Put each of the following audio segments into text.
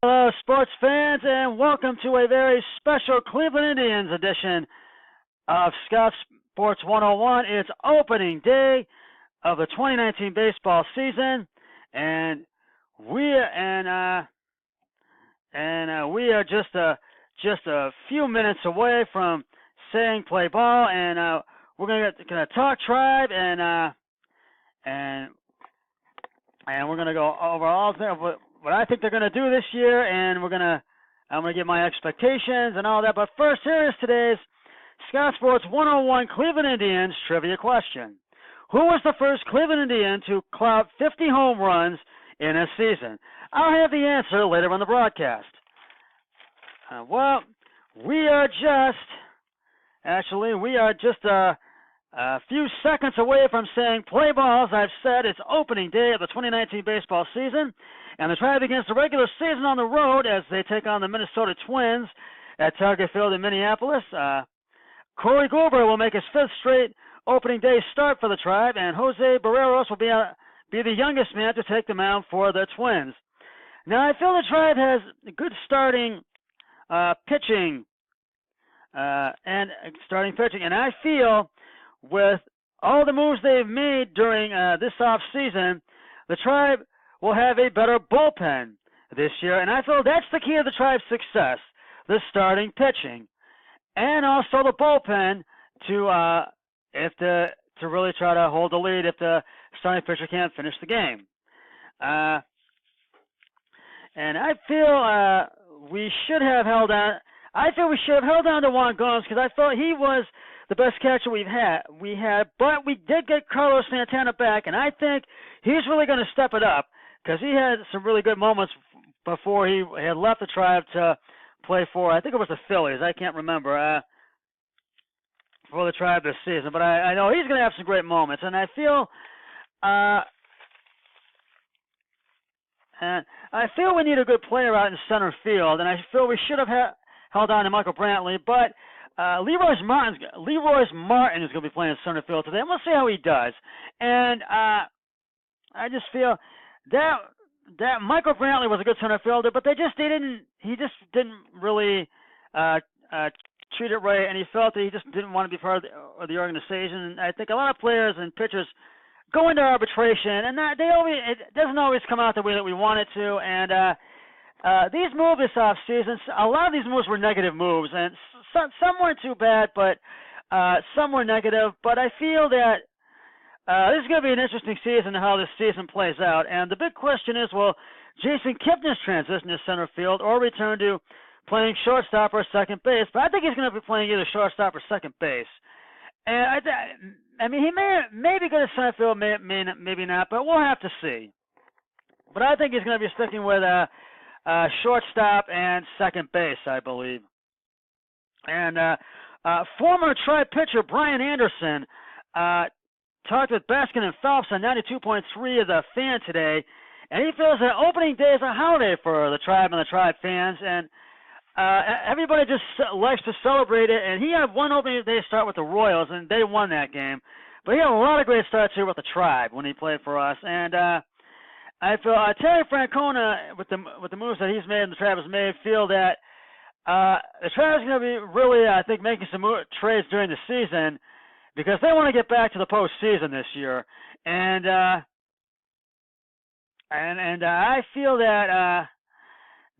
Hello, sports fans, and welcome to a very special Cleveland Indians edition of Scott Sports 101. It's opening day of the 2019 baseball season, and we are just a few minutes away from saying play ball, and we're gonna talk Tribe, and we're gonna go over all of what I think they're gonna do this year, and I'm gonna give my expectations and all that. But first, here is today's Scott Sports 101 Cleveland Indians trivia question: Who was the first Cleveland Indian to clout 50 home runs in a season? I'll have the answer later on the broadcast. Well, we are just a few seconds away from saying play ball. As I've said, it's opening day of the 2019 baseball season, and the Tribe begins the regular season on the road as they take on the Minnesota Twins at Target Field in Minneapolis. Corey Kluber will make his fifth straight opening day start for the Tribe, and Jose Barreros will be the youngest man to take the mound for the Twins. Now, I feel the Tribe has good starting pitching, and I feel with all the moves they've made during this off season, the Tribe will have a better bullpen this year, and I feel that's the key of the Tribe's success: the starting pitching, and also the bullpen to really try to hold the lead if the starting pitcher can't finish the game. And I feel we should have held on. I feel we should have held on to Juan Gomes because I thought he was the best catcher we had, but we did get Carlos Santana back, and I think he's really going to step it up because he had some really good moments before he had left the Tribe to play for, I think it was the Phillies. I can't remember, for the Tribe this season, but I know he's going to have some great moments, and I feel we need a good player out in center field, and I feel we should have held on to Michael Brantley, but Leroy Martin is going to be playing center field today, and we'll see how he does. And I just feel that Michael Brantley was a good center fielder, but he just didn't really treat it right, and he felt that he just didn't want to be part of the organization. And I think a lot of players and pitchers go into arbitration, and it doesn't always come out the way that we want it to. And these moves this offseason, a lot of these moves were negative moves, and some weren't too bad, but some were negative. But I feel that this is going to be an interesting season, how this season plays out. And the big question is, will Jason Kipnis transition to center field or return to playing shortstop or second base? But I think he's going to be playing either shortstop or second base. And I mean, he may be good at center field, maybe not, but we'll have to see. But I think he's going to be sticking with shortstop and second base, I believe. And former Tribe pitcher Brian Anderson talked with Baskin and Phelps on 92.3 of the Fan today, and he feels that opening day is a holiday for the Tribe and the Tribe fans, and everybody just likes to celebrate it. And he had one opening day start with the Royals, and they won that game. But he had a lot of great starts here with the Tribe when he played for us, and I feel Terry Francona, with the moves that he's made and the Tribe has made, feel that the Tribe is going to be really, I think, making some trades during the season because they want to get back to the postseason this year, and I feel that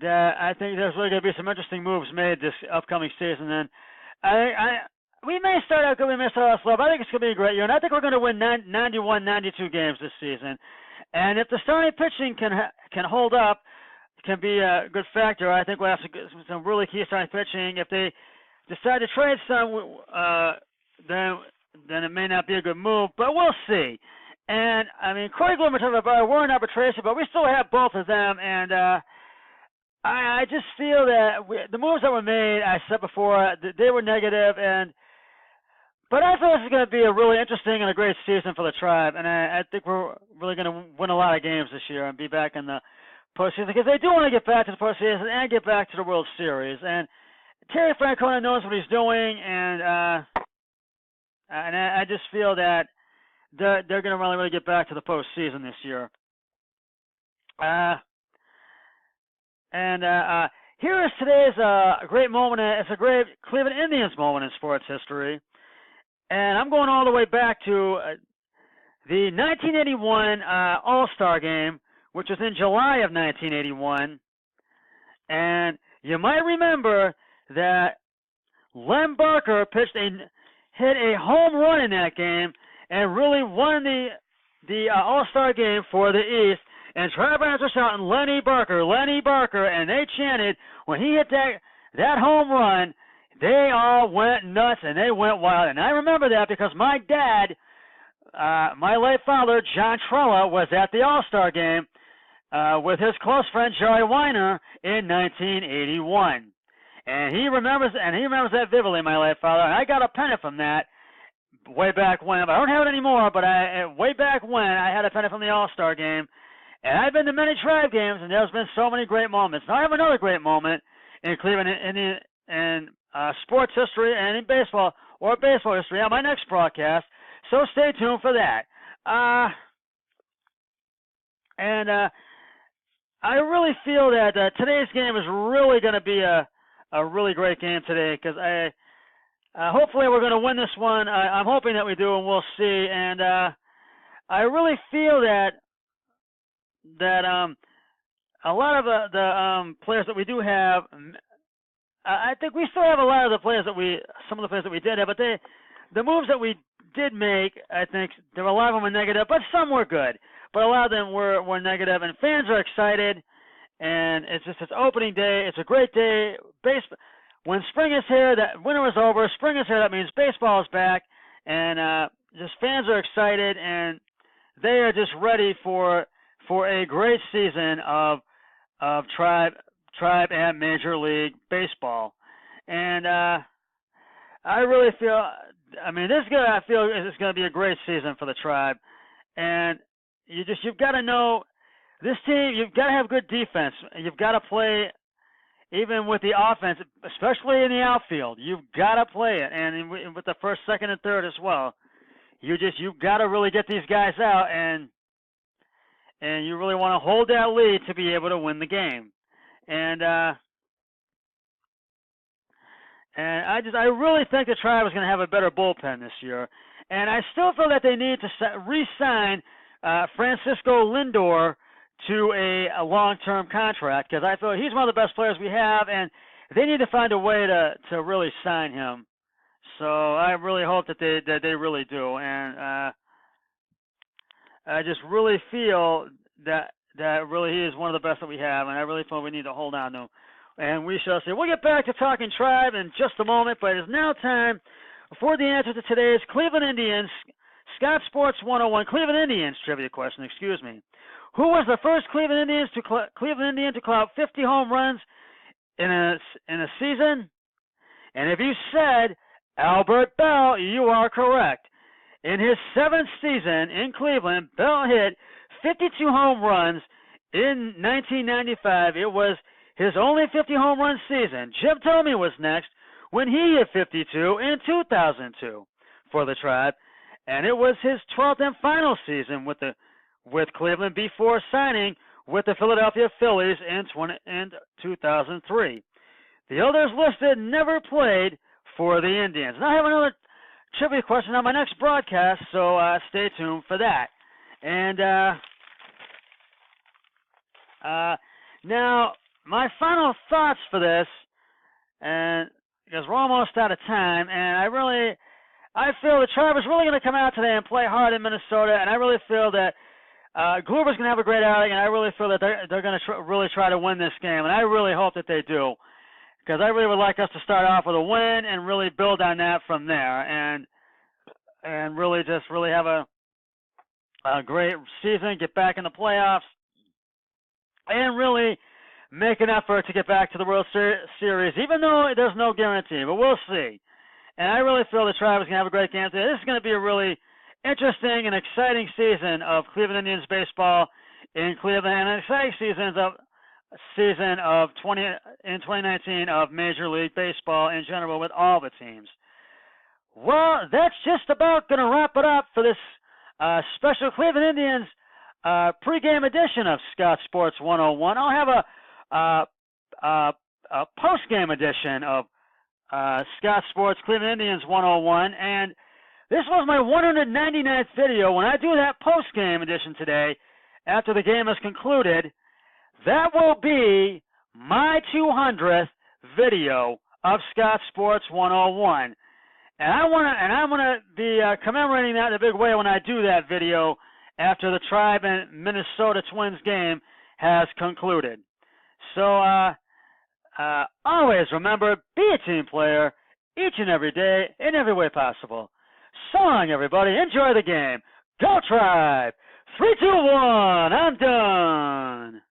I think there's really going to be some interesting moves made this upcoming season, and we may start out good, we may start out slow, but I think it's going to be a great year, and I think we're going to win 91, 92 games this season. And if the starting pitching can hold up, can be a good factor, I think we'll have some really key starting pitching. If they decide to trade some, then it may not be a good move, but we'll see. And, I mean, Corey Kluber and Barreros were in arbitration, but we still have both of them, and I just feel that the moves that were made, I said before, they were negative, but I feel this is going to be a really interesting and a great season for the Tribe, and I think we're really going to win a lot of games this year and be back in the postseason because they do want to get back to the postseason and get back to the World Series. And Terry Francona knows what he's doing, and I just feel that they're going to really get back to the postseason this year. And here is today's great moment. It's a great Cleveland Indians moment in sports history. And I'm going all the way back to the 1981 All-Star Game, which was in July of 1981. And you might remember that Len Barker hit a home run in that game and really won the All-Star Game for the East. And Tribe fans were shouting, Lenny Barker, and they chanted when he hit that home run. They all went nuts and they went wild. And I remember that because my dad, my late father, John Trella, was at the All-Star Game with his close friend Jerry Weiner in 1981. And he remembers that vividly, my late father. And I got a pennant from that way back when. I don't have it anymore, but way back when I had a pennant from the All-Star Game. And I've been to many Tribe games, and there's been so many great moments. Now I have another great moment in Cleveland in sports history and in baseball history on my next broadcast. So stay tuned for that. And I really feel that today's game is really going to be a really great game today because hopefully we're going to win this one. I'm hoping that we do, and we'll see. And I really feel that a lot of the players that we do have, I think we still have a lot of the players some of the players that we did have, but the moves that we did make, I think there were a lot of them were negative, but some were good. But a lot of them were negative, and fans are excited, and it's opening day. It's a great day. When spring is here, that winter is over. Spring is here. That means baseball is back, and just fans are excited, and they are just ready for a great season of Tribe and Major League Baseball. And I really feel, I feel it's going to be a great season for the Tribe. And you've got to know this team. You've got to have good defense. You've got to play even with the offense, especially in the outfield. You've got to play it, and with the first, second, and third as well. You've got to really get these guys out, and you really want to hold that lead to be able to win the game. And I really think the Tribe is going to have a better bullpen this year. And I still feel that they need to re-sign Francisco Lindor to a long-term contract because I feel he's one of the best players we have, and they need to find a way to really sign him. So I really hope that they really do. And I just really feel that really he is one of the best that we have, and I really feel we need to hold on to him. And we shall see. We'll get back to talking Tribe in just a moment, but it's now time for the answer to today's Cleveland Indians, Scott Sports 101, Cleveland Indians trivia question, excuse me. Who was the first Cleveland Indian to clock out 50 home runs in a season? And if you said Albert Belle, you are correct. In his 7th season in Cleveland, Belle hit 52 home runs in 1995. It was his only 50 home run season. Jim Thome was next when he hit 52 in 2002 for the Tribe, and it was his 12th and final season with Cleveland before signing with the Philadelphia Phillies in 2003. The others listed never played for the Indians. Now I have another trivia question on my next broadcast, so stay tuned for that. And now my final thoughts for this, and because we're almost out of time, and I feel the Tribe is really going to come out today and play hard in Minnesota, and I really feel that Kluber's going to have a great outing, and I really feel that they're going to really try to win this game, and I really hope that they do, because I really would like us to start off with a win and really build on that from there, and really just really have a great season, get back in the playoffs, and really make an effort to get back to the World Series, even though there's no guarantee, but we'll see. And I really feel the Tribe is going to have a great game today. This is going to be a really interesting and exciting season of Cleveland Indians baseball in Cleveland, and an exciting season of 2019 of Major League Baseball in general with all the teams. Well, that's just about going to wrap it up for this special Cleveland Indians pregame edition of Scott Sports 101. I'll have post-game edition of Scott Sports Cleveland Indians 101, and this was my 199th video. When I do that post-game edition today, after the game is concluded, that will be my 200th video of Scott Sports 101. And I'm gonna be commemorating that in a big way when I do that video after the Tribe and Minnesota Twins game has concluded. So always remember, be a team player each and every day in every way possible. So long, everybody. Enjoy the game. Go Tribe! 3, 2, 1. I'm done.